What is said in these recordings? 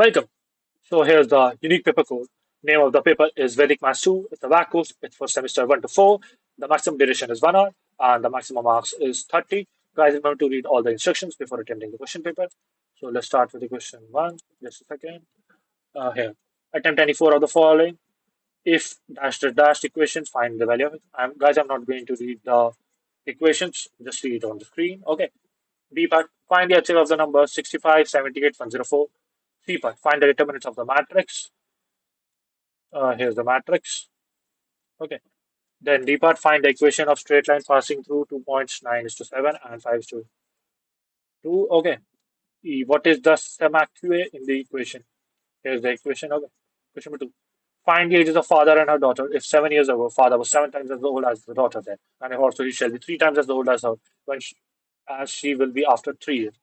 Welcome. So here's the unique paper code. Name of the paper is Vedic Maths 2. It's a VAC course. It's for semester 1 to 4. The maximum duration is 1 hour and the maximum marks is 30. Guys, remember to read all the instructions before attempting the question paper. So let's start with the question 1. Just a second. Here. Attempt any four of the following. If dash equations, find the value of it. Guys, I'm not going to read the equations. Just read it on the screen. Okay. B part, find the HCF of the numbers 65, 78, 104. C part, find the determinants of the matrix. Here's the matrix. Okay. Then D part, find the equation of straight line passing through 2 points 9:7 and 5:2. Okay. E, what is the Samyasamuccaye in the equation? Here's the equation. Okay. Question number 2. Find the ages of father and her daughter. If 7 years ago, father was 7 times as old as the daughter then, and if also he shall be 3 times as old as her as she will be after 3 years.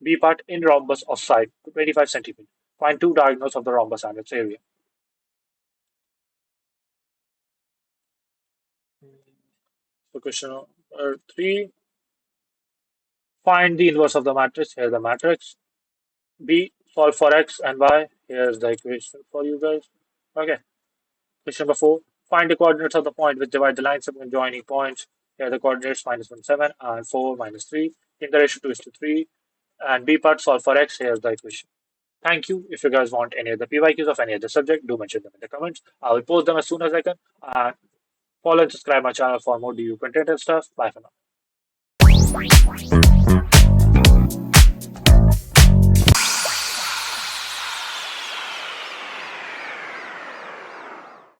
B part, in rhombus of side 25 centimeters. Find two diagonals of the rhombus and its area. So question number 3. Find the inverse of the matrix. Here's the matrix. B, solve for x and y. Here's the equation for you guys. Okay. Question number 4. Find the coordinates of the point which divide the line segment joining points. Here are the coordinates -1, 7 and 4, -3. In the ratio 2:3. And B part, solve for x. Here's the equation. Thank you. If you guys want any of the PYQs of any other subject, do mention them in the comments. I will post them as soon as I can. And follow and subscribe my channel for more DU content and stuff. Bye for now.